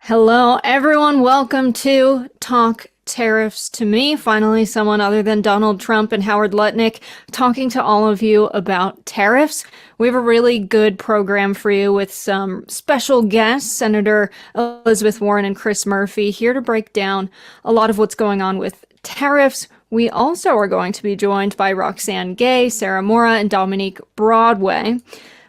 Hello, everyone. Welcome to Talk Tariffs. To me, finally, someone other than Donald Trump and Howard Lutnick talking to all of you about tariffs. We have a really good program for you with some special guests, Senator Elizabeth Warren and Chris Murphy, here to break down a lot of what's going on with tariffs. We also are going to be joined by Roxane Gay, Sara Mora, and Dominique Broadway.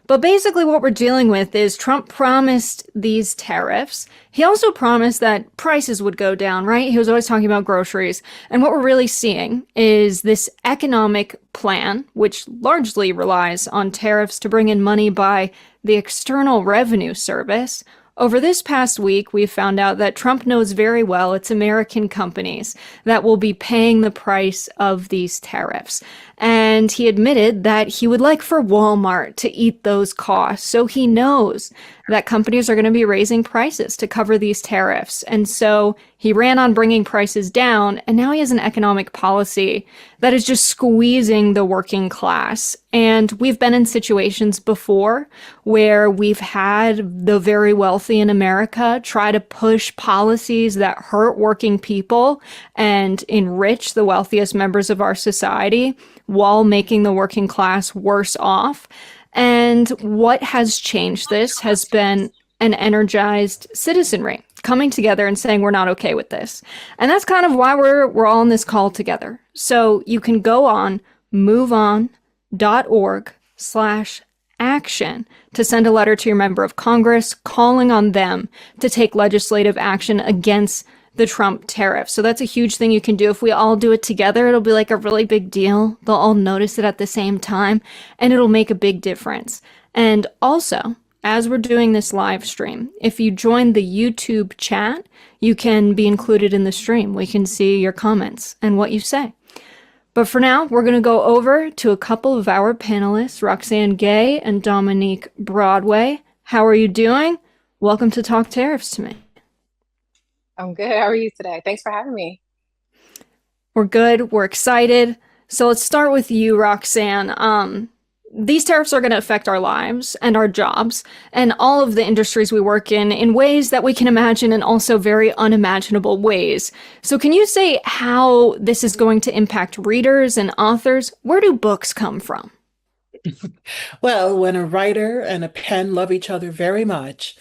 But basically what we're dealing with is Trump promised these tariffs. He also promised that prices would go down, right? He was always talking about groceries. And what we're really seeing is this economic plan, which largely relies on tariffs to bring in money by the External Revenue Service. Over this past week, we found out that Trump knows very well it's American companies that will be paying the price of these tariffs. And he admitted that he would like for Walmart to eat those costs. So he knows that companies are going to be raising prices to cover these tariffs. And so he ran on bringing prices down, and now he has an economic policy that is just squeezing the working class. And we've been in situations before where we've had the very wealthy in America try to push policies that hurt working people and enrich the wealthiest members of our society while making the working class worse off. And what has changed this has been an energized citizenry coming together and saying we're not okay with this. And that's kind of why we're all on this call together. So you can go on moveon.org/action to send a letter to your member of Congress calling on them to take legislative action against the Trump tariff. So that's a huge thing you can do. If we all do it together, it'll be like a really big deal. They'll all notice it at the same time, and it'll make a big difference. And also, as we're doing this live stream, if you join the YouTube chat, you can be included in the stream. We can see your comments and what you say. But for now, we're going to go over to a couple of our panelists, Roxane Gay and Dominique Broadway. How are you doing? Welcome to Talk Tariffs to me. I'm good. How are you today? Thanks for having me. We're good. We're excited. So let's start with you, Roxane. These tariffs are going to affect our lives and our jobs and all of the industries we work in ways that we can imagine and also very unimaginable ways. So can you say how this is going to impact readers and authors? Where do books come from? Well, when a writer and a pen love each other very much,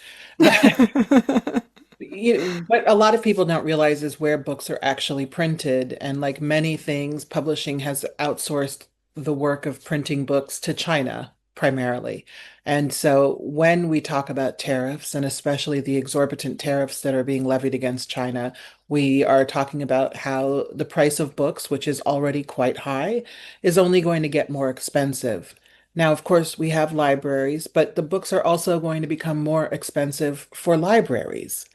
what a lot of people don't realize is where books are actually printed. And like many things, publishing has outsourced the work of printing books to China primarily. And so when we talk about tariffs, and especially the exorbitant tariffs that are being levied against China, we are talking about how the price of books, which is already quite high, is only going to get more expensive. Now, of course, we have libraries, but the books are also going to become more expensive for libraries.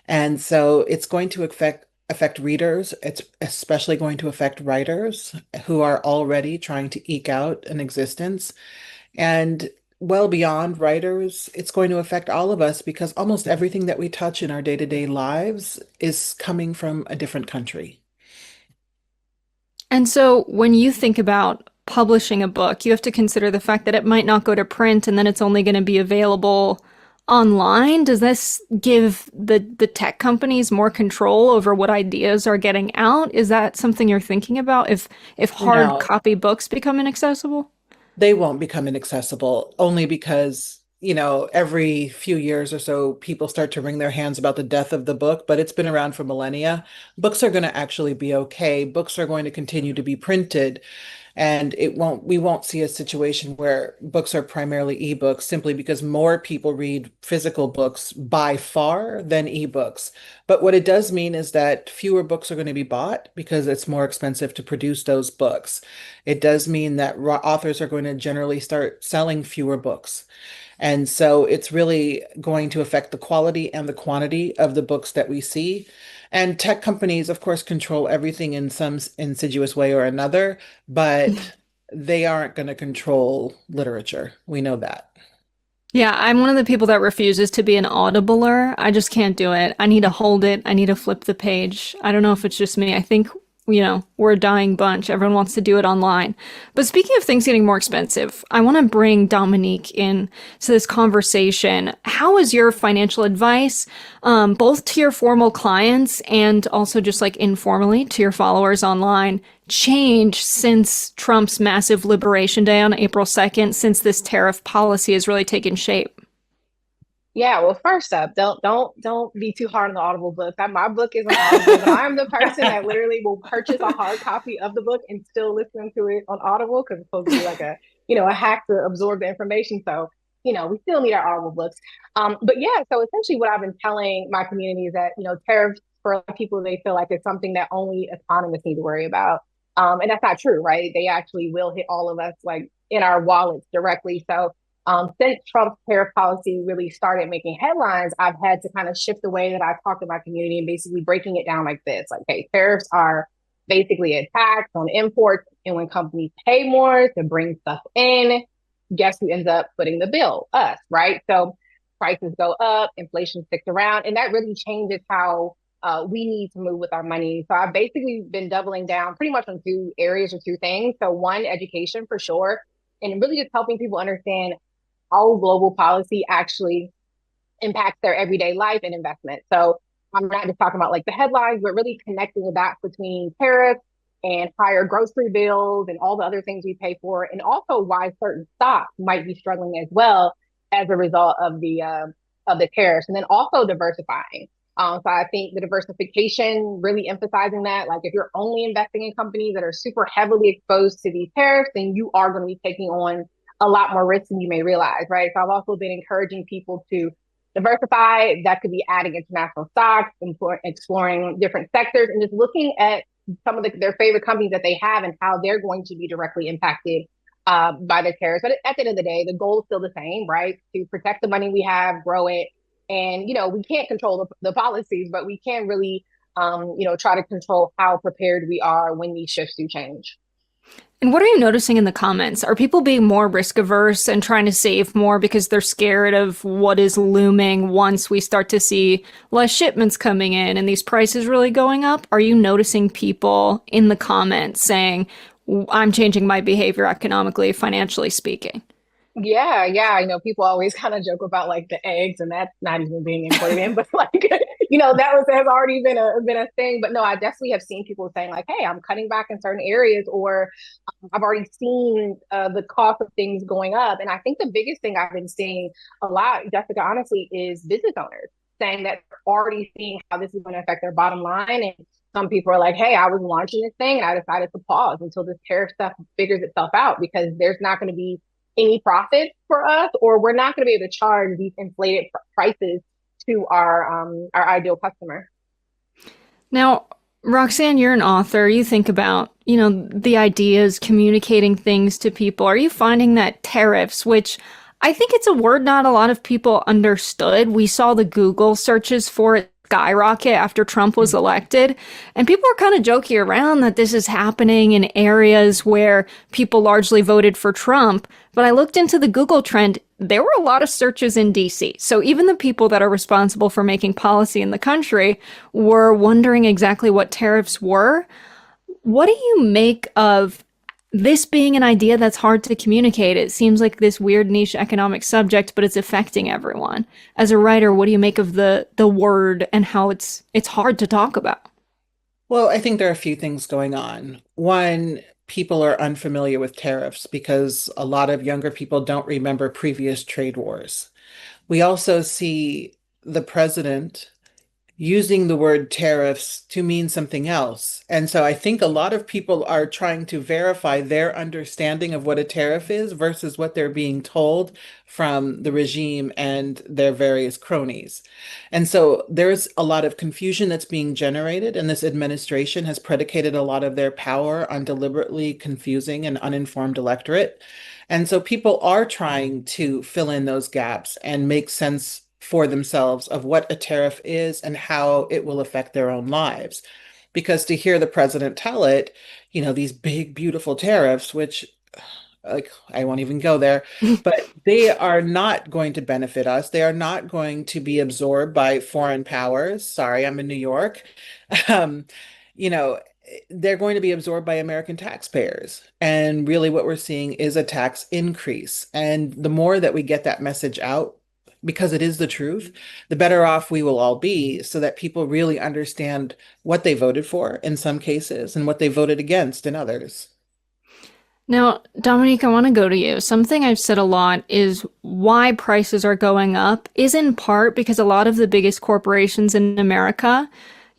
And so it's going to affect readers. It's especially going to affect writers who are already trying to eke out an existence. And well beyond writers, it's going to affect all of us because almost everything that we touch in our day-to-day lives is coming from a different country. And so when you think about publishing a book, you have to consider the fact that it might not go to print and then it's only going to be available online. Does this give the tech companies more control over what ideas are getting out? Is that something you're thinking about if hard No, copy books become inaccessible? they won't become inaccessible only because, every few years or so, people start to wring their hands about the death of the book, but it's been around for millennia. Books are going to actually be okay. Books are going to continue to be printed. And we won't see a situation where books are primarily ebooks simply because more people read physical books by far than ebooks. But what it does mean is that fewer books are going to be bought because it's more expensive to produce those books. It does mean that authors are going to generally start selling fewer books. And so it's really going to affect the quality and the quantity of the books that we see. And tech companies, of course, control everything in some insidious way or another, but they aren't going to control literature. We know that. Yeah, I'm one of the people that refuses to be an audibler. I just can't do it. I need to hold it. I need to flip the page. I don't know if it's just me. I think we're a dying bunch. Everyone wants to do it online. But speaking of things getting more expensive, I want to bring Dominique in to this conversation. How is your financial advice, both to your formal clients and also just like informally to your followers online, changed since Trump's massive Liberation Day on April 2nd, since this tariff policy has really taken shape? Yeah, well, first up, don't be too hard on the Audible book. My book is on Audible, but I'm the person that literally will purchase a hard copy of the book and still listen to it on Audible because it's supposed to be like a hack to absorb the information. So, we still need our Audible books. But yeah, so essentially what I've been telling my community is that, tariffs for a lot of people, they feel like it's something that only economists need to worry about. And that's not true, right? They actually will hit all of us like in our wallets directly. So since Trump's tariff policy really started making headlines, I've had to kind of shift the way that I talk to my community and basically breaking it down like this. Like, hey, tariffs are basically a tax on imports. And when companies pay more to bring stuff in, guess who ends up footing the bill? Us, right? So prices go up, inflation sticks around, and that really changes how we need to move with our money. So I've basically been doubling down pretty much on two areas or two things. So one, education for sure, and really just helping people understand how global policy actually impacts their everyday life and investment. So I'm not just talking about like the headlines, but really connecting the dots between tariffs and higher grocery bills and all the other things we pay for, and also why certain stocks might be struggling as well as a result of the tariffs, and then also diversifying. So I think the diversification, really emphasizing that, like if you're only investing in companies that are super heavily exposed to these tariffs, then you are going to be taking on a lot more risk than you may realize, right? So I've also been encouraging people to diversify. That could be adding international stocks, exploring different sectors, and just looking at some of their favorite companies that they have and how they're going to be directly impacted by the tariffs. But at the end of the day, the goal is still the same, right? To protect the money we have, grow it. And, we can't control the policies, but we can really, try to control how prepared we are when these shifts do change. And what are you noticing in the comments? Are people being more risk averse and trying to save more because they're scared of what is looming once we start to see less shipments coming in and these prices really going up? Are you noticing people in the comments saying, I'm changing my behavior economically, financially speaking? Yeah, yeah. People always kind of joke about like the eggs, and that's not even being imported in, but like, that has already been a thing. But no, I definitely have seen people saying like, "Hey, I'm cutting back in certain areas," or I've already seen the cost of things going up. And I think the biggest thing I've been seeing a lot, Jessica, honestly, is business owners saying that they're already seeing how this is going to affect their bottom line. And some people are like, "Hey, I was launching this thing, and I decided to pause until this tariff stuff figures itself out because there's not going to be any profit for us, or we're not going to be able to charge these inflated prices to our ideal customer." Now, Roxane, you're an author. You think about, the ideas, communicating things to people. Are you finding that tariffs, which I think it's a word not a lot of people understood. We saw the Google searches for it skyrocket after Trump was elected. And people are kind of joking around that this is happening in areas where people largely voted for Trump. But I looked into the Google trend. There were a lot of searches in DC. So even the people that are responsible for making policy in the country were wondering exactly what tariffs were. What do you make of this being an idea that's hard to communicate? It seems like this weird niche economic subject, but it's affecting everyone. As a writer, what do you make of the word and how it's hard to talk about? Well, I think there are a few things going on. One, people are unfamiliar with tariffs because a lot of younger people don't remember previous trade wars. We also see the president using the word tariffs to mean something else. And so I think a lot of people are trying to verify their understanding of what a tariff is versus what they're being told from the regime and their various cronies. And so there's a lot of confusion that's being generated, and this administration has predicated a lot of their power on deliberately confusing an uninformed electorate. And so people are trying to fill in those gaps and make sense for themselves of what a tariff is and how it will affect their own lives. Because to hear the president tell it, these big, beautiful tariffs, which like I won't even go there, but they are not going to benefit us. They are not going to be absorbed by foreign powers. Sorry, I'm in New York. Um, you know, they're going to be absorbed by American taxpayers. And really, what we're seeing is a tax increase. And the more that we get that message out, because it is the truth, the better off we will all be, so that people really understand what they voted for in some cases and what they voted against in others. Now, Dominique, I want to go to you. Something I've said a lot is why prices are going up is in part because a lot of the biggest corporations in America,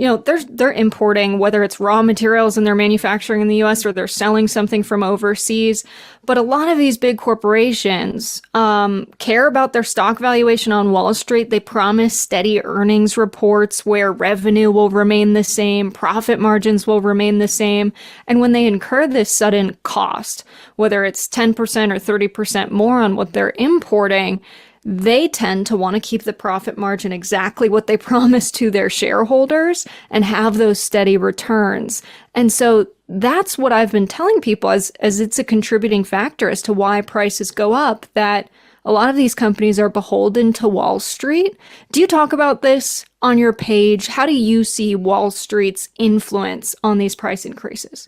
they're importing, whether it's raw materials and they're manufacturing in the US or they're selling something from overseas. But a lot of these big corporations care about their stock valuation on Wall Street. They promise steady earnings reports where revenue will remain the same, profit margins will remain the same. And when they incur this sudden cost, whether it's 10% or 30% more on what they're importing, they tend to want to keep the profit margin exactly what they promised to their shareholders and have those steady returns. And so that's what I've been telling people as it's a contributing factor as to why prices go up, that a lot of these companies are beholden to Wall Street. Do you talk about this on your page? How do you see Wall Street's influence on these price increases?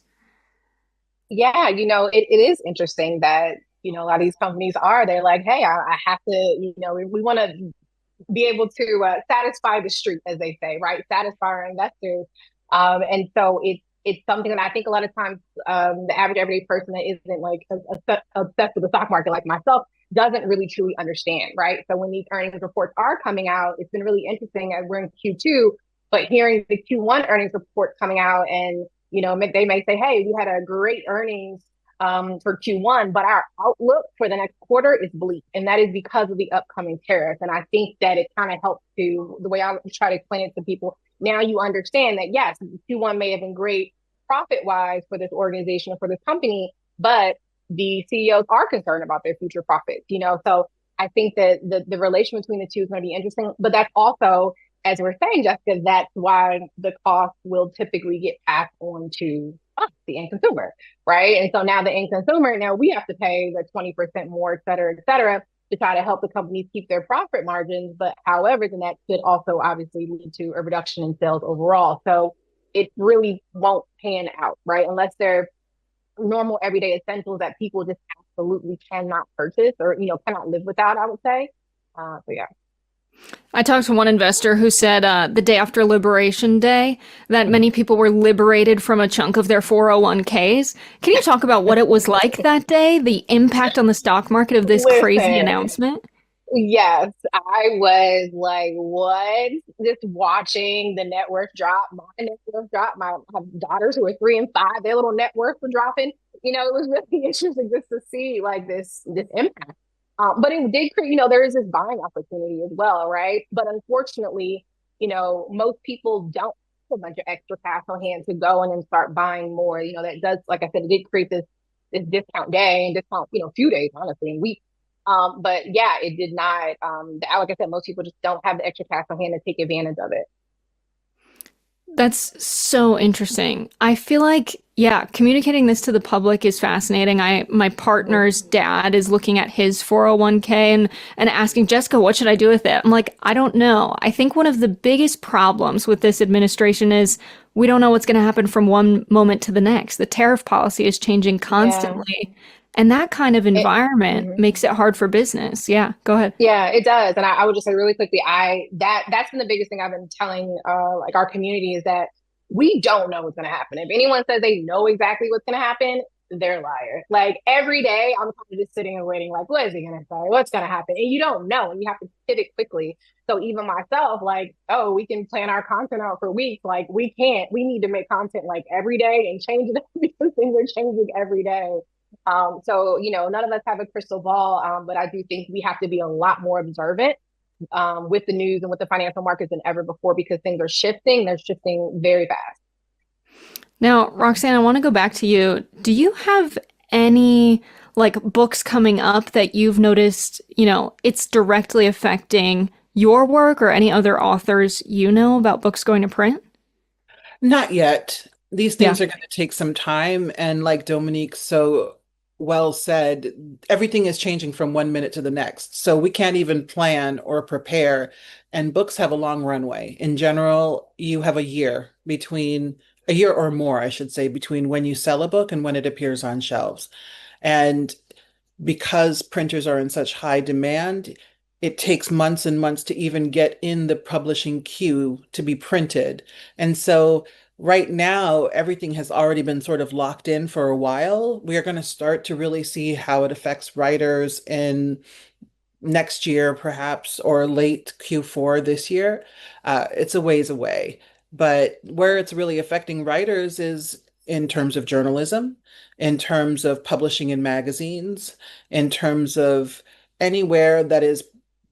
Yeah, it is interesting that, a lot of these companies they're like, hey, I have to, we want to be able to satisfy the street, as they say, right? Satisfy our investors. And so it's something that I think a lot of times the average everyday person that isn't like obsessed with the stock market like myself doesn't really truly understand, right? So when these earnings reports are coming out, it's been really interesting as we're in Q2, but hearing the Q1 earnings reports coming out, and they may say, hey, we had a great earnings for Q1, but our outlook for the next quarter is bleak. And that is because of the upcoming tariffs. And I think that it kind of helps to the way I try to explain it to people. Now you understand that, yes, Q1 may have been great profit wise for this organization or for this company, but the CEOs are concerned about their future profits, So I think that the relation between the two is going to be interesting. But that's also, as we're saying, Jessica, that's why the cost will typically get passed on to us, the end consumer, right? And so now the end consumer, now we have to pay the 20% more, et cetera, to try to help the companies keep their profit margins. But however, then that could also obviously lead to a reduction in sales overall. So it really won't pan out, right? Unless they're normal everyday essentials that people just absolutely cannot purchase or, cannot live without, I would say. So yeah. I talked to one investor who said the day after Liberation Day that many people were liberated from a chunk of their 401ks. Can you talk about what it was like that day, the impact on the stock market of this crazy Listen, announcement? yes, I was like, what? Just watching the net worth drop, my net worth drop, my daughters who are 3 and 5, their little net worth were dropping. It was really interesting just to see like this impact. But it did create, there is this buying opportunity as well, right? But unfortunately, most people don't have a bunch of extra cash on hand to go in and start buying more. That does, like I said, it did create this discount day and discount, few days, honestly, and weeks. But yeah, it did not. Like I said, most people just don't have the extra cash on hand to take advantage of it. That's so interesting. I feel like, yeah, communicating this to the public is fascinating. My partner's dad is looking at his 401k and asking, Jessica, what should I do with it? I'm like, I don't know. I think one of the biggest problems with this administration is we don't know what's going to happen from one moment to the next. The tariff policy is changing Yeah. constantly. And that kind of It, environment mhm. makes it hard for business. Yeah, go ahead. Yeah, it does. And I would just say really quickly, that's been the biggest thing I've been telling like our community is that we don't know what's gonna happen. If anyone says they know exactly what's gonna happen, they're a liar. Like every day I'm kind of just sitting and waiting, like, what is he gonna say? What's gonna happen? And you don't know, and you have to pivot quickly. So even myself, like, oh, we can plan our content out for weeks. Like we can't, we need to make content like every day and change it because things are changing every day. So, none of us have a crystal ball, but I do think we have to be a lot more observant with the news and with the financial markets than ever before because things are shifting. They're shifting very fast. Now, Roxane, I want to go back to you. Do you have any like books coming up that you've noticed, it's directly affecting your work or any other authors about books going to print? Not yet. These Yeah. things are going to take some time. And like Dominique so well said, everything is changing from one minute to the next. So we can't even plan or prepare. And books have a long runway. In general, you have a year between a year or more, I should say, between when you sell a book and when it appears on shelves. And because printers are in such high demand, it takes months and months to even get in the publishing queue to be printed. And so right now, everything has already been sort of locked in for a while. We are going to start to really see how it affects writers in next year, perhaps, or late Q4 this year. It's a ways away. But where it's really affecting writers is in terms of journalism, in terms of publishing in magazines, in terms of anywhere that is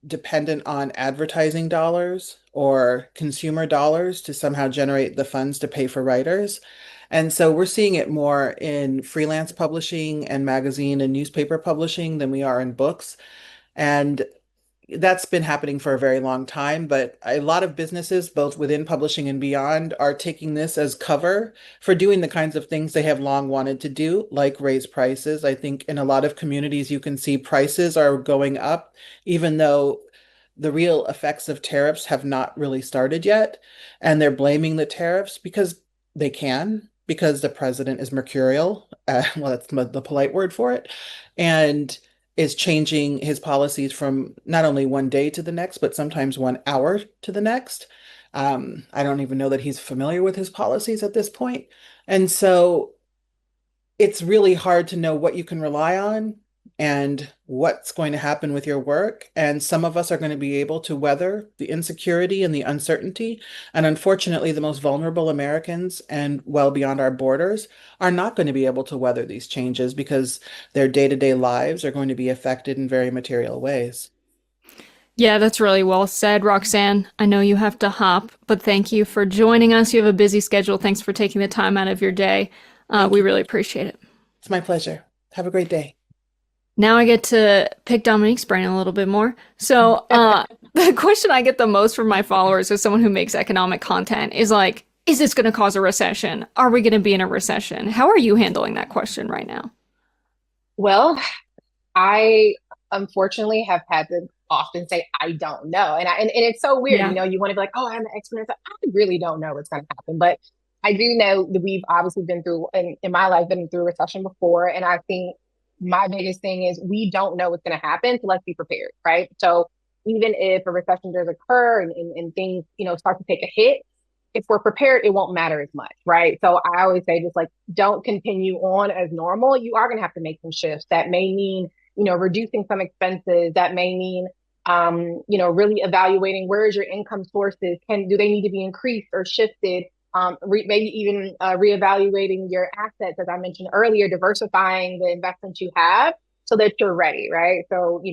dependent on advertising dollars or consumer dollars to somehow generate the funds to pay for writers. And so we're seeing it more in freelance publishing and magazine and newspaper publishing than we are in books. And that's been happening for a very long time, but a lot of businesses, both within publishing and beyond, are taking this as cover for doing the kinds of things they have long wanted to do, like raise prices. I think in a lot of communities, you can see prices are going up, even though the real effects of tariffs have not really started yet. And they're blaming the tariffs because they can, because the president is mercurial. Well, that's the polite word for it. And is changing his policies from not only one day to the next, but sometimes 1 hour to the next. I don't even know that he's familiar with his policies at this point. And so it's really hard to know what you can rely on and what's going to happen with your work. And some of us are going to be able to weather the insecurity and the uncertainty. And unfortunately, the most vulnerable Americans and well beyond our borders are not going to be able to weather these changes because their day-to-day lives are going to be affected in very material ways. Yeah, that's really well said, Roxane. I know you have to hop, but thank you for joining us. You have a busy schedule. Thanks for taking the time out of your day. Thank We you. really appreciate it. It's my pleasure. Have a great day. Now I get to pick Dominique's brain a little bit more. So, the question I get the most from my followers as someone who makes economic content is like, is this going to cause a recession? Are we going to be in a recession? How are you handling that question right now? Well, I unfortunately have had to often say I don't know, and it's so weird. Yeah. You want to be like, oh, I'm an expert. It's like, I really don't know what's going to happen, but I do know that we've obviously been through, in my life, been through a recession before, and I think my biggest thing is we don't know what's going to happen, so let's be prepared, right? So even if a recession does occur and things, start to take a hit, if we're prepared, it won't matter as much, right? So I always say just like don't continue on as normal. You are going to have to make some shifts. That may mean, reducing some expenses. That may mean, really evaluating where is your income sources. Do they need to be increased or shifted? Maybe even reevaluating your assets, as I mentioned earlier, diversifying the investments you have so that you're ready, right? So,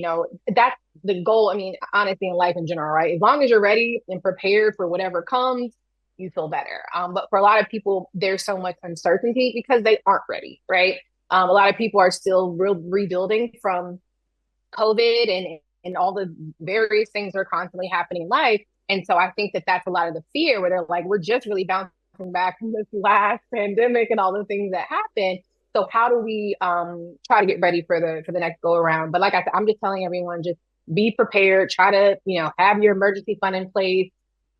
that's the goal. I mean, honestly, in life in general, right? As long as you're ready and prepared for whatever comes, you feel better. But for a lot of people, there's so much uncertainty because they aren't ready, right? A lot of people are still rebuilding from COVID and all the various things that are constantly happening in life. And so I think that that's a lot of the fear where they're like, we're just really bouncing back from this last pandemic and all the things that happened. So how do we try to get ready for the next go around? But like I said, I'm just telling everyone, just be prepared. Try to have your emergency fund in place,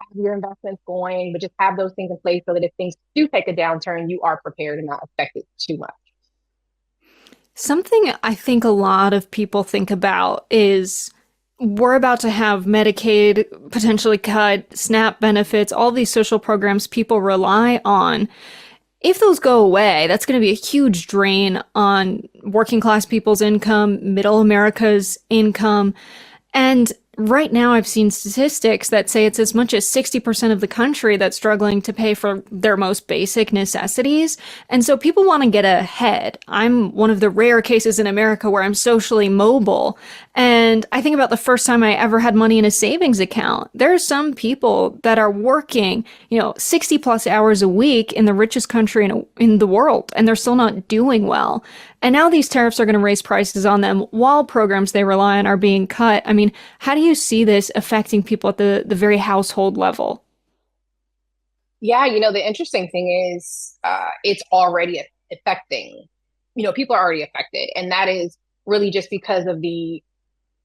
have your investments going, but just have those things in place so that if things do take a downturn, you are prepared and not affected too much. Something I think a lot of people think about is we're about to have Medicaid potentially cut, SNAP benefits, all these social programs people rely on. If those go away, that's going to be a huge drain on working class people's income, middle America's income. And right now, I've seen statistics that say it's as much as 60% of the country that's struggling to pay for their most basic necessities. And so people want to get ahead. I'm one of the rare cases in America where I'm socially mobile. And I think about the first time I ever had money in a savings account. There are some people that are working, 60 plus hours a week in the richest country in the world, and they're still not doing well. And now these tariffs are going to raise prices on them while programs they rely on are being cut. I mean, how do you see this affecting people at the very household level? Yeah, the interesting thing is it's already affecting, people are already affected. And that is really just because of the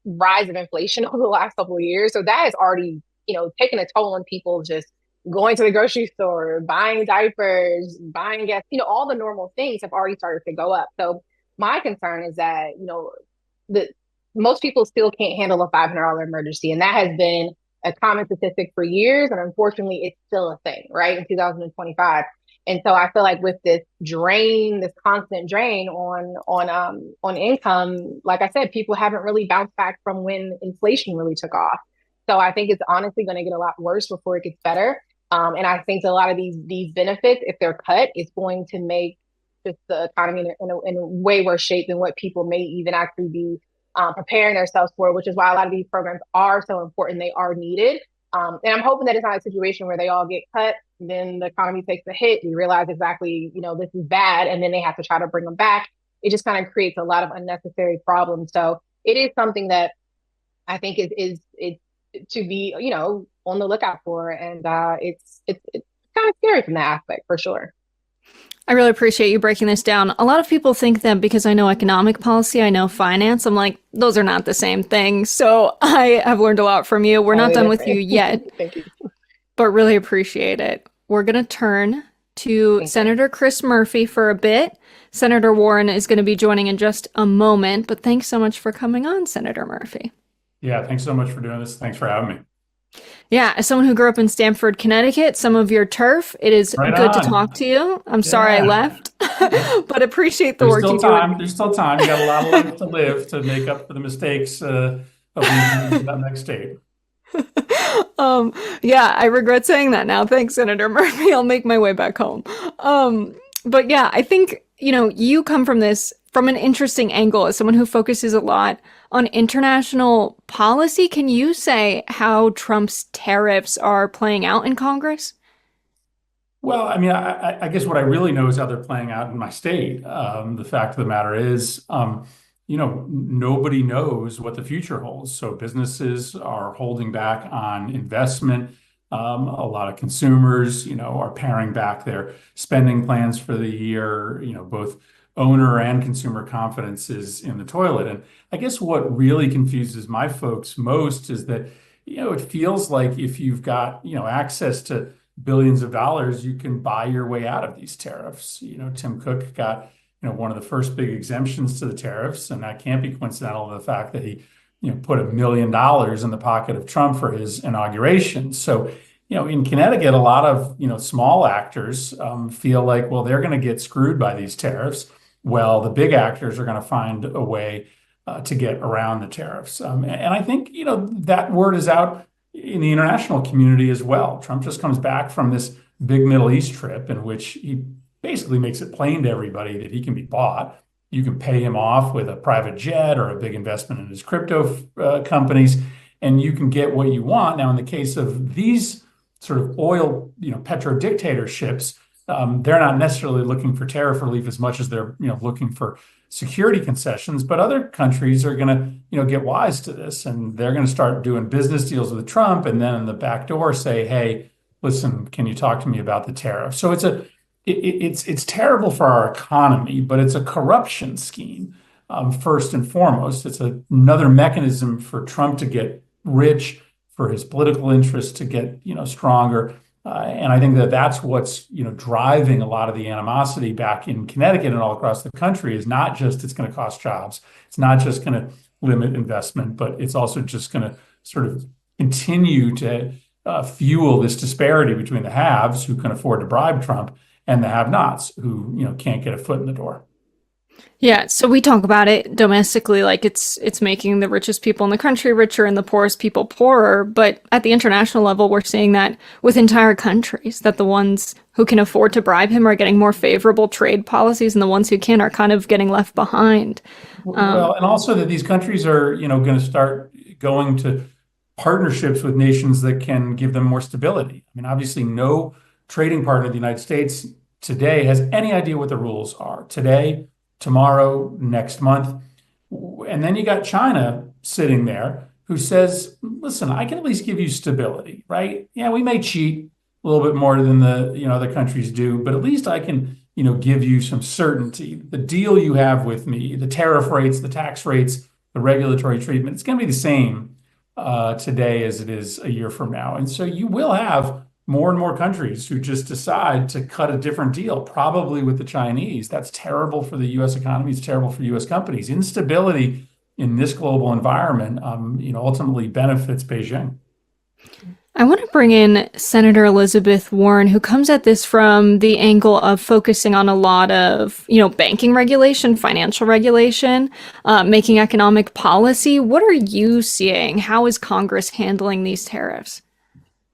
rise of inflation over the last couple of years. So that has already, taken a toll on people just going to the grocery store, buying diapers, buying gas, all the normal things have already started to go up. So my concern is that, the most people still can't handle a $500 emergency. And that has been a common statistic for years. And unfortunately, it's still a thing, right? In 2025. And so I feel like with this constant drain on income, like I said, people haven't really bounced back from when inflation really took off. So I think it's honestly going to get a lot worse before it gets better. And I think a lot of these benefits, if they're cut, it's going to make just the economy in a way worse shape than what people may even actually be preparing themselves for, which is why a lot of these programs are so important. They are needed. And I'm hoping that it's not a situation where they all get cut, then the economy takes a hit, we realize exactly, this is bad, and then they have to try to bring them back. It just kind of creates a lot of unnecessary problems. So it is something that I think is to be, on the lookout for. And it's kind of scary from that aspect for sure. I really appreciate you breaking this down. A lot of people think that because I know economic policy, I know finance. I'm like, those are not the same thing. So I have learned a lot from you. We're not done with you yet, Thank you. but really appreciate it. We're going to turn to Senator Chris Murphy for a bit. Senator Warren is going to be joining in just a moment, but thanks so much for coming on, Senator Murphy. Yeah, thanks so much for doing this. Thanks for having me. Yeah, as someone who grew up in Stamford, Connecticut, some of your turf, it is good to talk to you. I'm sorry I left, but appreciate the work you do. There's still time. You got a lot of life to live to make up for the mistakes of leaving that next state. Yeah, I regret saying that now. Thanks, Senator Murphy. I'll make my way back home. But yeah, I think, you come from this from an interesting angle as someone who focuses a lot on international policy. Can you say how Trump's tariffs are playing out in Congress? Well, I mean, I guess what I really know is how they're playing out in my state. The fact of the matter is, nobody knows what the future holds. So businesses are holding back on investment. A lot of consumers, are paring back their spending plans for the year. Both owner and consumer confidence is in the toilet. And I guess what really confuses my folks most is that, it feels like if you've got, access to billions of dollars, you can buy your way out of these tariffs. Tim Cook got, one of the first big exemptions to the tariffs, and that can't be coincidental to the fact that he, put $1 million in the pocket of Trump for his inauguration. So, in Connecticut, a lot of, small actors feel like, well, they're going to get screwed by these tariffs. Well, the big actors are going to find a way to get around the tariffs. And I think, that word is out in the international community as well. Trump just comes back from this big Middle East trip in which he basically makes it plain to everybody that he can be bought. You can pay him off with a private jet or a big investment in his crypto companies, and you can get what you want. Now, in the case of these sort of oil, petro dictatorships, they're not necessarily looking for tariff relief as much as they're, looking for security concessions. But other countries are going to, get wise to this, and they're going to start doing business deals with Trump, and then in the back door say, "Hey, listen, can you talk to me about the tariff?" So it's terrible for our economy, but it's a corruption scheme. First and foremost, it's another mechanism for Trump to get rich, for his political interests to get, stronger. And I think that's what's, driving a lot of the animosity back in Connecticut and all across the country is not just it's going to cost jobs. It's not just going to limit investment, but it's also just going to sort of continue to fuel this disparity between the haves who can afford to bribe Trump and the have-nots who, can't get a foot in the door. Yeah, so we talk about it domestically, like it's making the richest people in the country richer and the poorest people poorer. But at the international level, we're seeing that with entire countries, that the ones who can afford to bribe him are getting more favorable trade policies, and the ones who can't are kind of getting left behind. Well, and also that these countries are, going to start going to partnerships with nations that can give them more stability. I mean, obviously, no trading partner of the United States today has any idea what the rules are today, tomorrow, next month. And then you got China sitting there who says, listen, I can at least give you stability, right? Yeah, we may cheat a little bit more than the other countries do, but at least I can, give you some certainty. The deal you have with me, the tariff rates, the tax rates, the regulatory treatment, it's going to be the same today as it is a year from now. And so you will have more and more countries who just decide to cut a different deal, probably with the Chinese. That's terrible for the US economy. It's terrible for US companies. Instability in this global environment, ultimately benefits Beijing. I want to bring in Senator Elizabeth Warren, who comes at this from the angle of focusing on a lot of, banking regulation, financial regulation, making economic policy. What are you seeing? How is Congress handling these tariffs?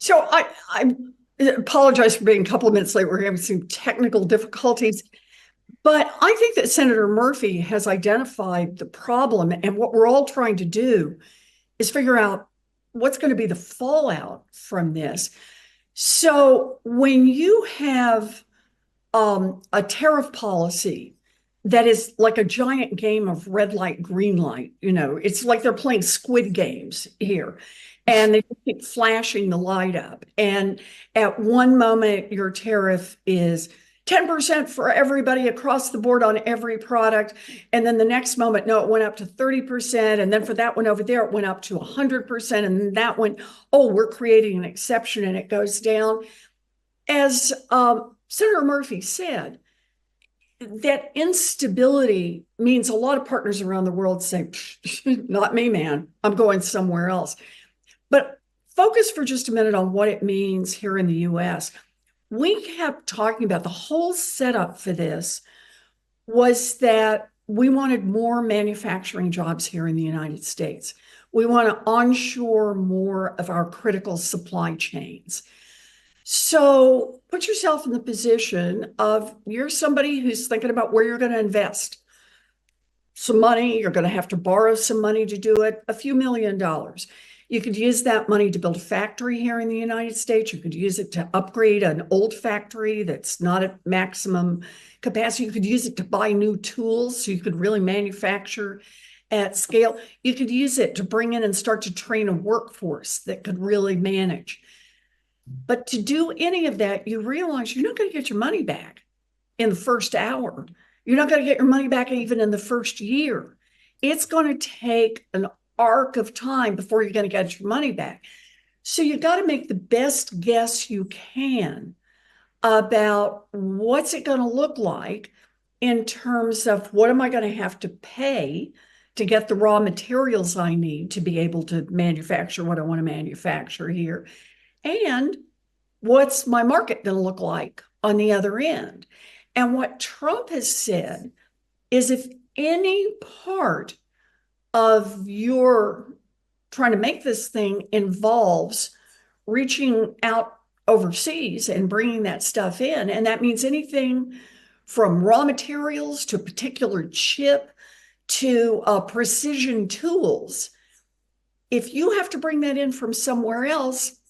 So I apologize for being a couple of minutes late. We're having some technical difficulties. But I think that Senator Murphy has identified the problem, and what we're all trying to do is figure out what's going to be the fallout from this. So when you have a tariff policy that is like a giant game of red light, green light, it's like they're playing Squid Games here. And they keep flashing the light up. And at one moment, your tariff is 10% for everybody across the board on every product. And then the next moment, no, it went up to 30%. And then for that one over there, it went up to 100%. And then that one, oh, we're creating an exception, and it goes down. As Senator Murphy said, that instability means a lot of partners around the world say, not me, man, I'm going somewhere else. But focus for just a minute on what it means here in the US. We kept talking about the whole setup for this was that we wanted more manufacturing jobs here in the United States. We want to onshore more of our critical supply chains. So put yourself in the position of you're somebody who's thinking about where you're going to invest some money. You're going to have to borrow some money to do it, a few $1,000,000. You could use that money to build a factory here in the United States. You could use it to upgrade an old factory that's not at maximum capacity. You could use it to buy new tools so you could really manufacture at scale. You could use it to bring in and start to train a workforce that could really manage. But to do any of that, you realize you're not going to get your money back in the first hour. You're not going to get your money back even in the first year. It's going to take an arc of time before you're going to get your money back. So you got to make the best guess you can about what's it going to look like in terms of what am I going to have to pay to get the raw materials I need to be able to manufacture what I want to manufacture here. And what's my market going to look like on the other end? And what Trump has said is if any part of your trying to make this thing involves reaching out overseas and bringing that stuff in, and that means anything from raw materials to a particular chip to precision tools, if you have to bring that in from somewhere else,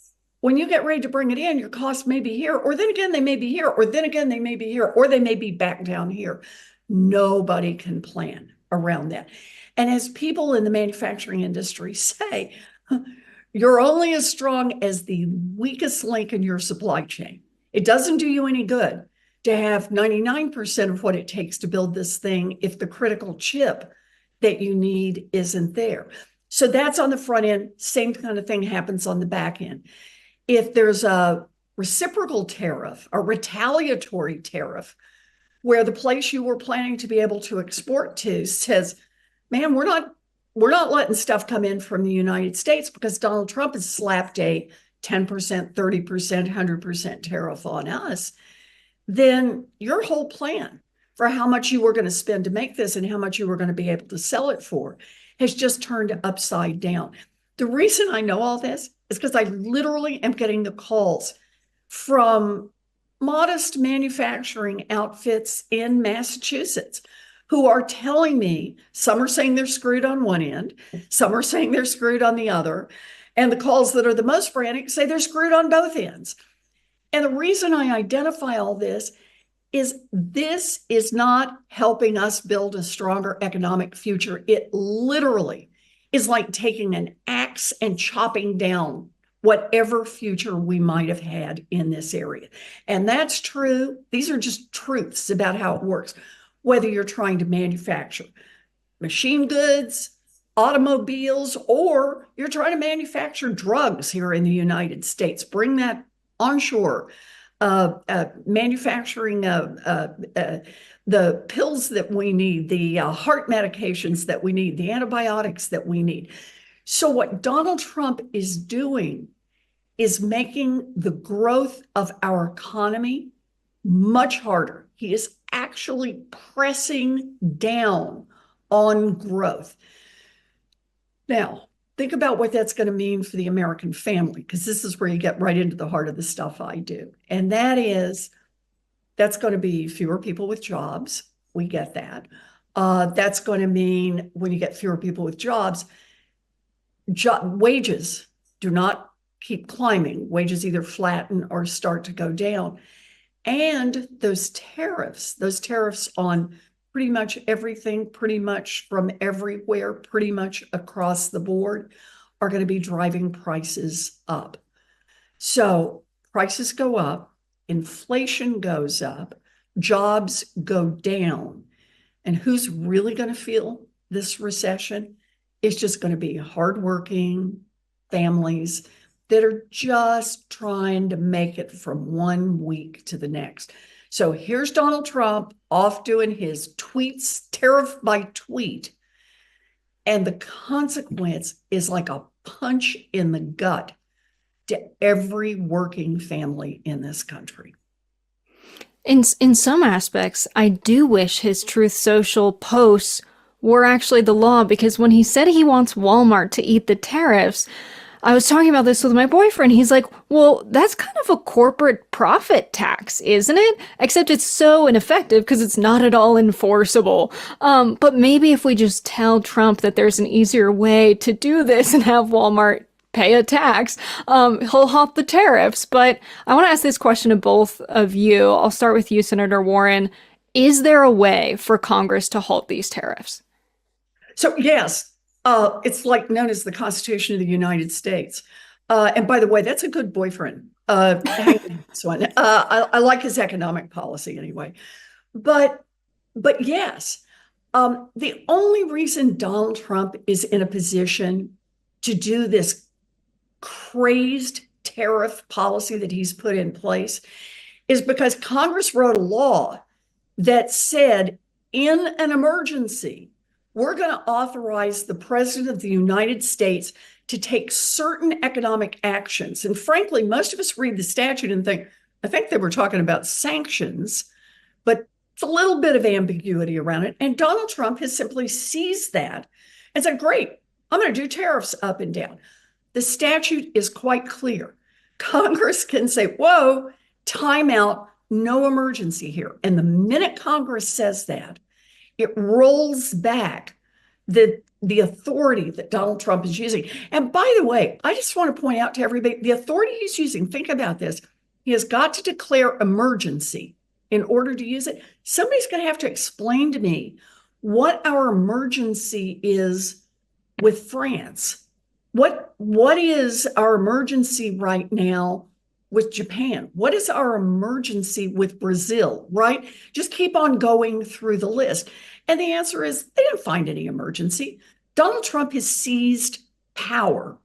when you get ready to bring it in, your costs may be here, or then again, they may be here, or then again, they may be here, or they may be back down here. Nobody can plan around that. And as people in the manufacturing industry say, you're only as strong as the weakest link in your supply chain. It doesn't do you any good to have 99% of what it takes to build this thing if the critical chip that you need isn't there. So that's on the front end. Same kind of thing happens on the back end. If there's a reciprocal tariff, a retaliatory tariff, where the place you were planning to be able to export to says, man, we're not letting stuff come in from the United States because Donald Trump has slapped a 10%, 30%, 100% tariff on us, then your whole plan for how much you were going to spend to make this and how much you were going to be able to sell it for has just turned upside down. The reason I know all this is because I literally am getting the calls from modest manufacturing outfits in Massachusetts who are telling me, some are saying they're screwed on one end, some are saying they're screwed on the other, and the calls that are the most frantic say they're screwed on both ends. And the reason I identify all this is not helping us build a stronger economic future. It literally is like taking an axe and chopping down whatever future we might have had in this area. And that's true. These are just truths about how it works. Whether you're trying to manufacture machine goods, automobiles, or you're trying to manufacture drugs here in the United States, bring that onshore, manufacturing the pills that we need, the heart medications that we need, the antibiotics that we need. So what Donald Trump is doing is making the growth of our economy much harder. He is actually pressing down on growth. Now, think about what that's going to mean for the American family, because this is where you get right into the heart of the stuff I do. And that's going to be fewer people with jobs. We get that. That's going to mean when you get fewer people with jobs, wages do not keep climbing. Wages either flatten or start to go down. And those tariffs on pretty much everything, pretty much from everywhere, pretty much across the board, are going to be driving prices up. So prices go up, inflation goes up, jobs go down. And who's really going to feel this recession? It's just going to be hardworking families that are just trying to make it from one week to the next. So here's Donald Trump off doing his tweets, tariff by tweet. And the consequence is like a punch in the gut to every working family in this country. In some aspects, I do wish his Truth Social posts were actually the law, because when he said he wants Walmart to eat the tariffs, I was talking about this with my boyfriend. He's like, well, that's kind of a corporate profit tax, isn't it? Except it's so ineffective because it's not at all enforceable. But maybe if we just tell Trump that there's an easier way to do this and have Walmart pay a tax, he'll halt the tariffs. But I want to ask this question to both of you. I'll start with you, Senator Warren. Is there a way for Congress to halt these tariffs? So, yes. It's like known as the Constitution of the United States. And by the way, that's a good boyfriend. This one. I like his economic policy anyway. But yes, the only reason Donald Trump is in a position to do this crazed tariff policy that he's put in place is because Congress wrote a law that said in an emergency, we're going to authorize the President of the United States to take certain economic actions. And frankly, most of us read the statute and think, I think they were talking about sanctions, but it's a little bit of ambiguity around it. And Donald Trump has simply seized that and said, great, I'm going to do tariffs up and down. The statute is quite clear. Congress can say, whoa, time out, no emergency here. And the minute Congress says that, it rolls back the authority that Donald Trump is using. And by the way, I just want to point out to everybody, the authority he's using, think about this. He has got to declare emergency in order to use it. Somebody's going to have to explain to me what our emergency is with France. What is our emergency right now with Japan? What is our emergency with Brazil, right? Just keep on going through the list. And the answer is they didn't find any emergency. Donald Trump has seized power.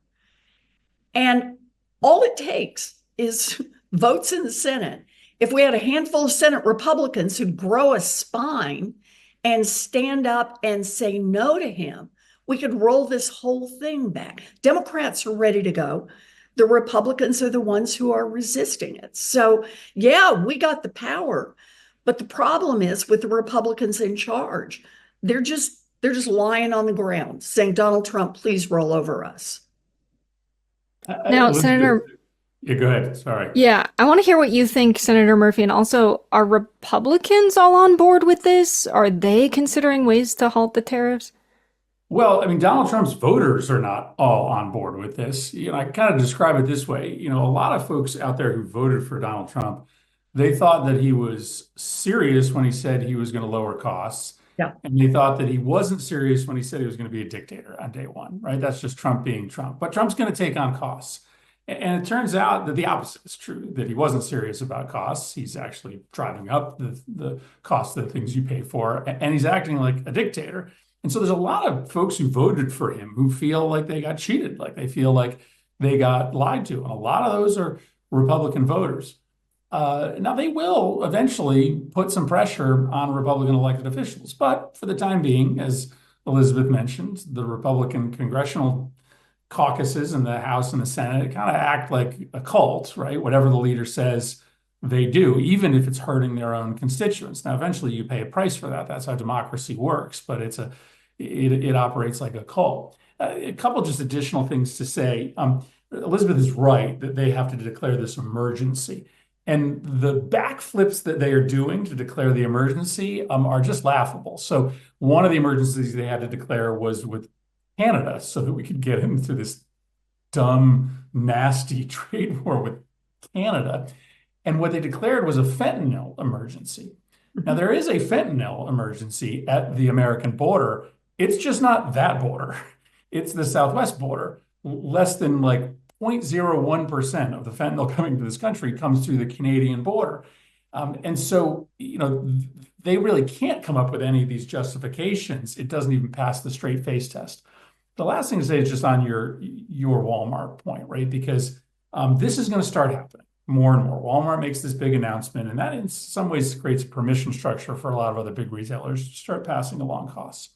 And all it takes is votes in the Senate. If we had a handful of Senate Republicans who grow a spine and stand up and say no to him, we could roll this whole thing back. Democrats are ready to go. The Republicans are the ones who are resisting it. So, yeah, we got the power. But the problem is with the Republicans in charge, they're just lying on the ground saying, Donald Trump, please roll over us. Now, Senator. Yeah, go ahead. Sorry. Yeah, I want to hear what you think, Senator Murphy. And also, are Republicans all on board with this? Are they considering ways to halt the tariffs? Well, I mean, Donald Trump's voters are not all on board with this. I kind of describe it this way. A lot of folks out there who voted for Donald Trump, they thought that he was serious when he said he was going to lower costs. Yeah. And they thought that he wasn't serious when he said he was going to be a dictator on day one, right? That's just Trump being Trump. But Trump's going to take on costs. And it turns out that the opposite is true, that he wasn't serious about costs. He's actually driving up the cost of the things you pay for, and he's acting like a dictator. And so there's a lot of folks who voted for him who feel like they got cheated, like they feel like they got lied to. And a lot of those are Republican voters. Now, they will eventually put some pressure on Republican elected officials, but for the time being, as Elizabeth mentioned, the Republican congressional caucuses in the House and the Senate kind of act like a cult, right? Whatever the leader says, they do, even if it's hurting their own constituents. Now, eventually you pay a price for that. That's how democracy works, but it operates like a cult. A couple just additional things to say. Elizabeth is right that they have to declare this emergency. And the backflips that they are doing to declare the emergency are just laughable. So one of the emergencies they had to declare was with Canada so that we could get into this dumb, nasty trade war with Canada. And what they declared was a fentanyl emergency. Now, there is a fentanyl emergency at the American border. It's just not that border. It's the Southwest border. Less than like 0.01% of the fentanyl coming to this country comes through the Canadian border. And so, they really can't come up with any of these justifications. It doesn't even pass the straight face test. The last thing to say is just on your Walmart point, right? Because this is going to start happening more and more. Walmart makes this big announcement, and that in some ways creates a permission structure for a lot of other big retailers to start passing along costs.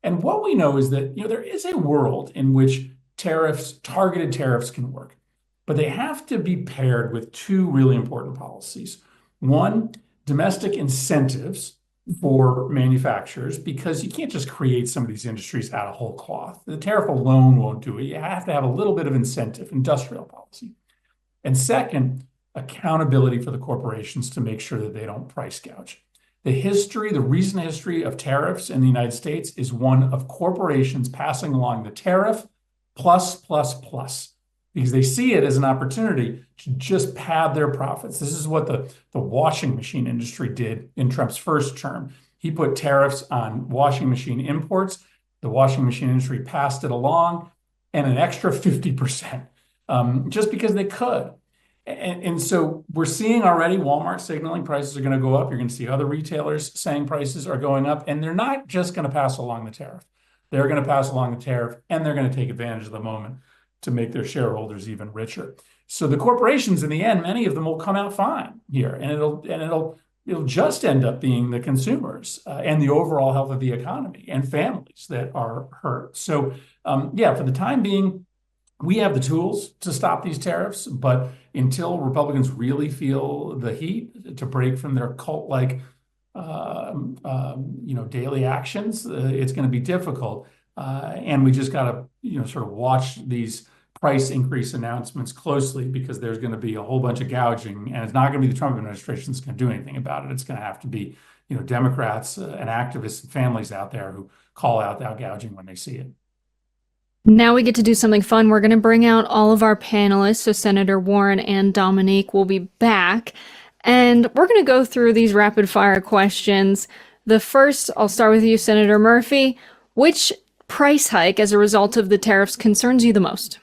And what we know is that there is a world in which targeted tariffs can work, but they have to be paired with two really important policies. One, domestic incentives for manufacturers, because you can't just create some of these industries out of whole cloth. The tariff alone won't do it. You have to have a little bit of incentive, industrial policy. And second, accountability for the corporations to make sure that they don't price gouge. The recent history of tariffs in the United States is one of corporations passing along the tariff plus, because they see it as an opportunity to just pad their profits. This is what the washing machine industry did in Trump's first term. He put tariffs on washing machine imports. The washing machine industry passed it along, and an extra 50%. Just because they could. And so we're seeing already Walmart signaling prices are going to go up. You're going to see other retailers saying prices are going up, and they're not just going to pass along the tariff. They're going to pass along the tariff, and they're going to take advantage of the moment to make their shareholders even richer. So the corporations, in the end, many of them will come out fine here, and it'll just end up being the consumers and the overall health of the economy and families that are hurt. So for the time being, we have the tools to stop these tariffs, but until Republicans really feel the heat to break from their cult-like, daily actions, it's going to be difficult. And we just got to, sort of watch these price increase announcements closely, because there's going to be a whole bunch of gouging, and it's not going to be the Trump administration that's going to do anything about it. It's going to have to be, Democrats and activists and families out there who call out that gouging when they see it. Now we get to do something fun. We're going to bring out all of our panelists. So Senator Warren and Dominique will be back. And we're going to go through these rapid fire questions. The first, I'll start with you, Senator Murphy. Which price hike as a result of the tariffs concerns you the most?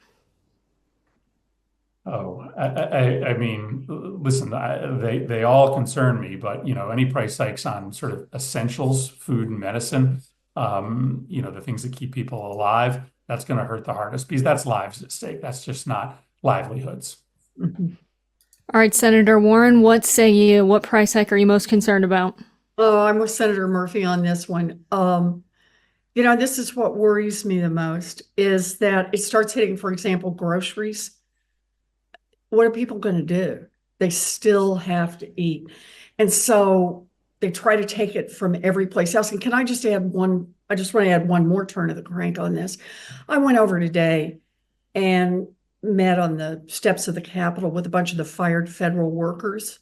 Oh, I mean, listen, they all concern me, but, any price hikes on sort of essentials, food and medicine, the things that keep people alive, that's going to hurt the hardest, because that's lives at stake. That's just not livelihoods. Mhm. All right, Senator Warren, what say you? What price hike are you most concerned about? Oh, I'm with Senator Murphy on this one. This is what worries me the most, is that it starts hitting, for example, groceries. What are people going to do? They still have to eat. And so they try to take it from every place else. And can I just add one? I just want to add one more turn of the crank on this. I went over today and met on the steps of the Capitol with a bunch of the fired federal workers,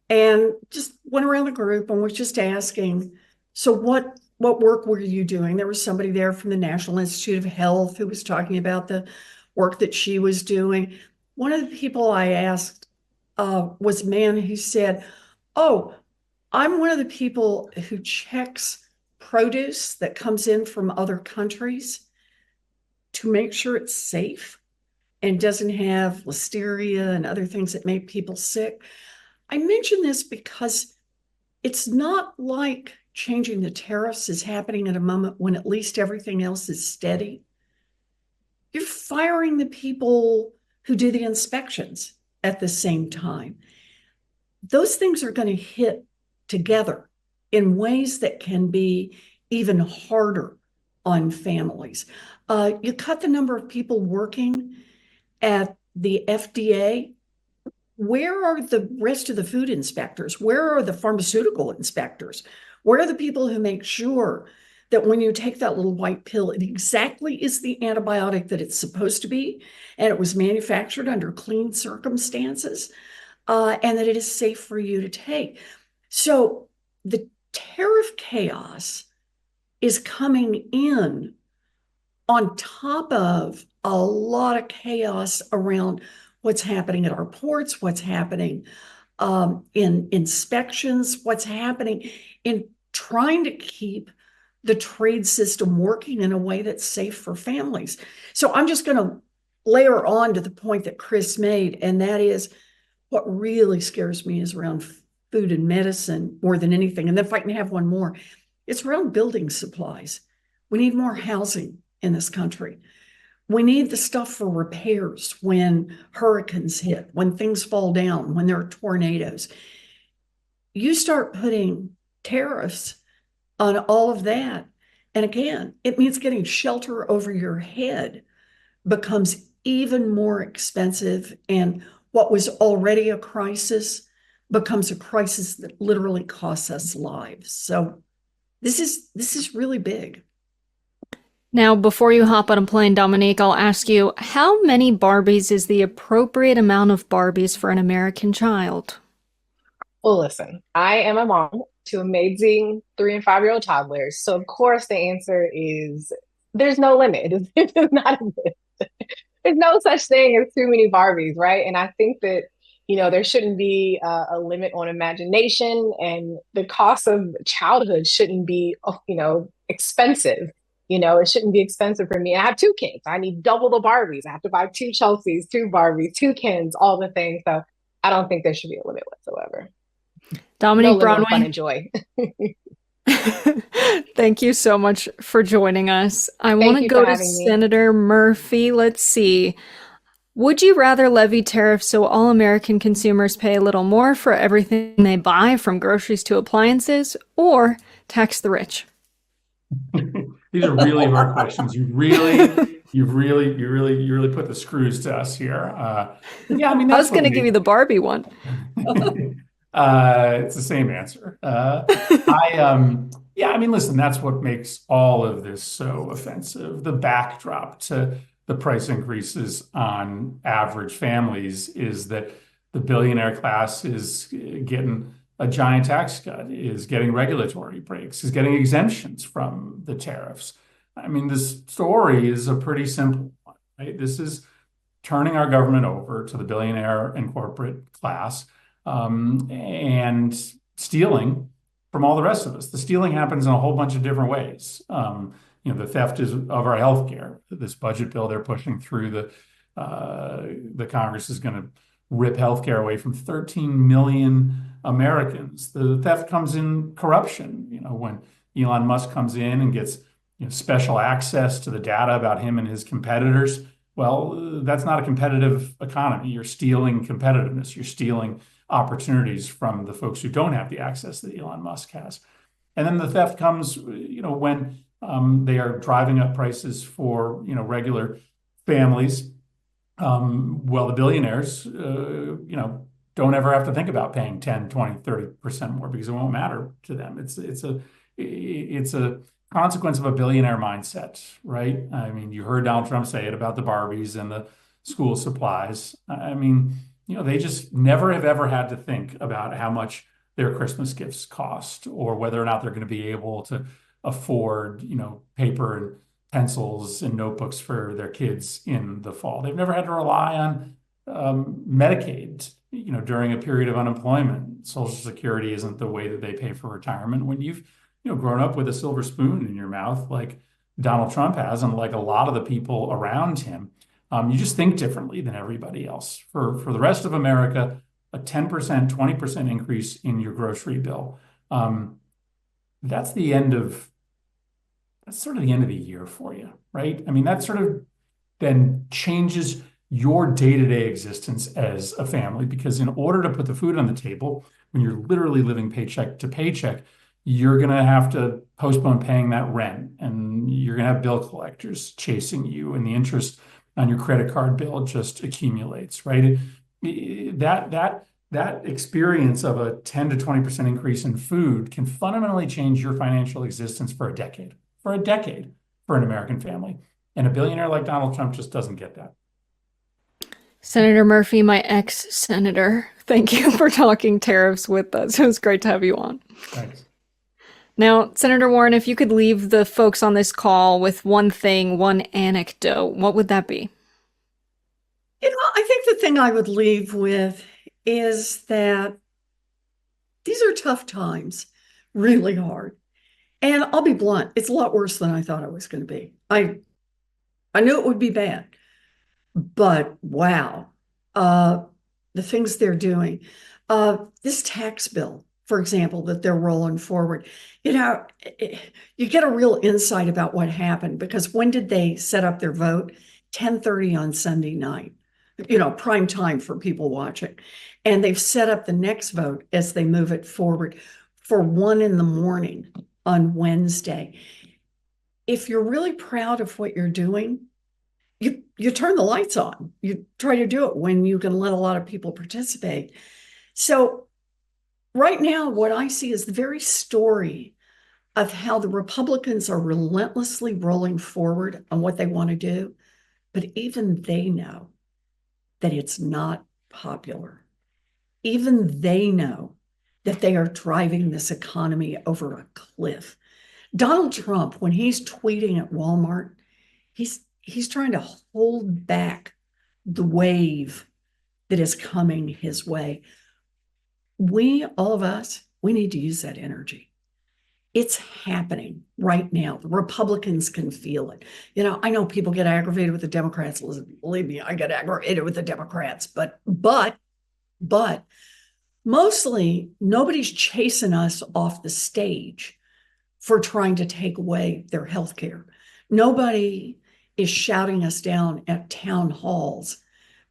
and just went around the group and was just asking, so what work were you doing? There was somebody there from the National Institute of Health who was talking about the work that she was doing. One of the people I asked was a man who said, oh, I'm one of the people who checks produce that comes in from other countries to make sure it's safe and doesn't have listeria and other things that make people sick. I mention this because it's not like changing the tariffs is happening at a moment when at least everything else is steady. You're firing the people who do the inspections at the same time. Those things are going to hit together in ways that can be even harder on families. You cut the number of people working at the FDA. Where are the rest of the food inspectors? Where are the pharmaceutical inspectors? Where are the people who make sure that when you take that little white pill, it exactly is the antibiotic that it's supposed to be, and it was manufactured under clean circumstances, and that it is safe for you to take? So the tariff chaos is coming in on top of a lot of chaos around what's happening at our ports, what's happening in inspections, what's happening in trying to keep the trade system working in a way that's safe for families. So I'm just going to layer on to the point that Chris made, and that is what really scares me is around food and medicine more than anything. And then if I can have one more, it's around building supplies. We need more housing in this country. We need the stuff for repairs when hurricanes hit, when things fall down, when there are tornadoes. You start putting tariffs on all of that. And again, it means getting shelter over your head becomes even more expensive. And what was already a crisis becomes a crisis that literally costs us lives. So this is really big. Now, before you hop on a plane, Dominique, I'll ask you, how many Barbies is the appropriate amount of Barbies for an American child? Well, listen, I am a mom to amazing 3 and 5-year-old toddlers. So of course the answer is there's no limit. It is not a list. There's no such thing as too many Barbies, right? And I think that, there shouldn't be a limit on imagination, and the cost of childhood shouldn't be, expensive. It shouldn't be expensive for me. I have 2 kids. I need double the Barbies. I have to buy 2 Chelseas, 2 Barbies, 2 Kens, all the things. So I don't think there should be a limit whatsoever. Dominique Broadway. Fun and joy. Thank you so much for joining us. I want to go to Senator Murphy. Let's see. Would you rather levy tariffs so all American consumers pay a little more for everything they buy, from groceries to appliances, or tax the rich? These are really hard questions. You really put the screws to us here. Yeah, I mean, I was going to give you the Barbie one. It's the same answer. Yeah, I mean, listen, that's what makes all of this so offensive. The backdrop to the price increases on average families is that the billionaire class is getting a giant tax cut, is getting regulatory breaks, is getting exemptions from the tariffs. I mean, this story is a pretty simple one, right? This is turning our government over to the billionaire and corporate class, and stealing from all the rest of us. The stealing happens in a whole bunch of different ways. The theft is of our healthcare. This budget bill they're pushing through the Congress is going to rip healthcare away from 13 million Americans. The theft comes in corruption. When Elon Musk comes in and gets special access to the data about him and his competitors, well, that's not a competitive economy. You're stealing competitiveness. You're stealing opportunities from the folks who don't have the access that Elon Musk has. And then the theft comes, when they are driving up prices for, regular families. Well, the billionaires, don't ever have to think about paying 10, 20, 30% more because it won't matter to them. It's a consequence of a billionaire mindset, right? I mean, you heard Donald Trump say it about the Barbies and the school supplies. I mean, they just never have ever had to think about how much their Christmas gifts cost or whether or not they're going to be able to afford, paper and pencils and notebooks for their kids in the fall. They've never had to rely on Medicaid, during a period of unemployment. Social Security isn't the way that they pay for retirement. When you've, grown up with a silver spoon in your mouth, like Donald Trump has, and like a lot of the people around him, you just think differently than everybody else. For the rest of America, a 10%, 20% increase in your grocery bill, that's sort of the end of the year for you, right? I mean, that sort of then changes your day-to-day existence as a family. Because in order to put the food on the table, when you're literally living paycheck to paycheck, you're going to have to postpone paying that rent, and you're going to have bill collectors chasing you, and the interest on your credit card bill just accumulates, right? That experience of a 10 to 20% increase in food can fundamentally change your financial existence for a decade for an American family. And a billionaire like Donald Trump just doesn't get that. Senator Murphy, my ex-senator, thank you for talking tariffs with us. It was great to have you on. Thanks. Now, Senator Warren, if you could leave the folks on this call with one thing, one anecdote, what would that be? I think the thing I would leave with is that these are tough times, really hard. And I'll be blunt, it's a lot worse than I thought it was going to be. I knew it would be bad, but wow, the things they're doing. This tax bill, for example, that they're rolling forward, you get a real insight about what happened, because when did they set up their vote? 10:30 on Sunday night, prime time for people watching. And they've set up the next vote as they move it forward for 1 a.m. on Wednesday. If you're really proud of what you're doing, you turn the lights on. You try to do it when you can let a lot of people participate. So right now, what I see is the very story of how the Republicans are relentlessly rolling forward on what they want to do, but even they know that it's not popular. Even they know that they are driving this economy over a cliff. Donald Trump, when he's tweeting at Walmart, he's trying to hold back the wave that is coming his way. All of us, we need to use that energy. It's happening right now. The Republicans can feel it. I know people get aggravated with the Democrats. Listen, believe me, I get aggravated with the Democrats, but mostly nobody's chasing us off the stage for trying to take away their health care. Nobody is shouting us down at town halls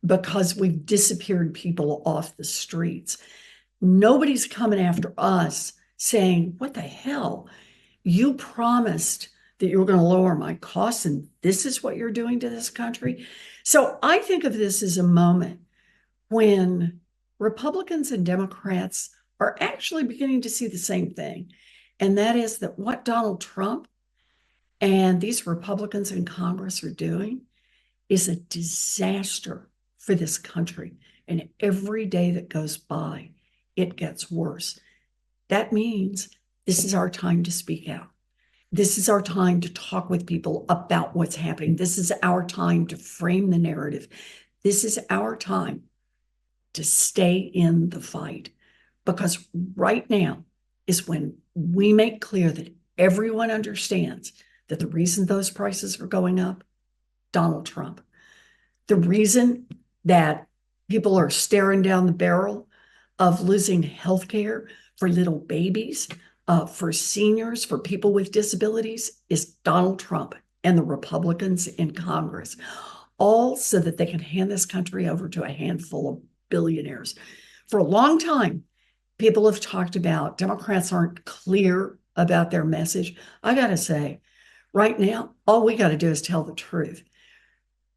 because we've disappeared people off the streets. Nobody's coming after us saying, what the hell? You promised that you were going to lower my costs, and this is what you're doing to this country. So I think of this as a moment when Republicans and Democrats are actually beginning to see the same thing. And that is that what Donald Trump and these Republicans in Congress are doing is a disaster for this country. And every day that goes by, it gets worse. That means this is our time to speak out. This is our time to talk with people about what's happening. This is our time to frame the narrative. This is our time to stay in the fight, because right now is when we make clear that everyone understands that the reason those prices are going up, Donald Trump. The reason that people are staring down the barrel of losing health care for little babies, for seniors, for people with disabilities, is Donald Trump and the Republicans in Congress, all so that they can hand this country over to a handful of billionaires. For a long time, people have talked about Democrats aren't clear about their message. I got to say, right now, all we got to do is tell the truth.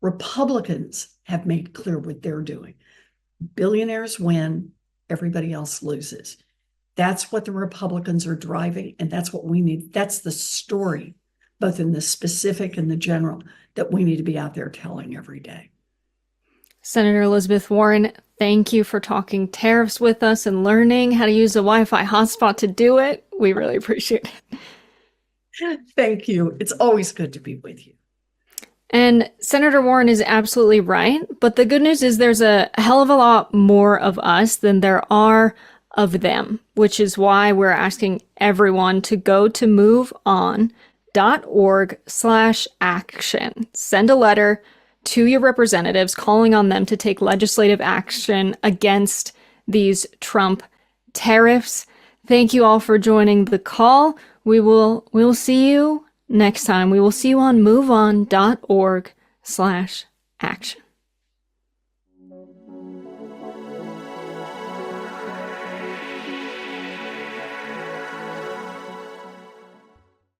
Republicans have made clear what they're doing. Billionaires win, everybody else loses. That's what the Republicans are driving, and that's what we need. That's the story, both in the specific and the general, that we need to be out there telling every day. Senator Elizabeth Warren, thank you for talking tariffs with us and learning how to use a Wi-Fi hotspot to do it. We really appreciate it. Thank you. It's always good to be with you. And Senator Warren is absolutely right. But the good news is there's a hell of a lot more of us than there are of them, which is why we're asking everyone to go to moveon.org/action. Send a letter to your representatives calling on them to take legislative action against these Trump tariffs. Thank you all for joining the call. We will see you next time. We will see you on moveon.org/action.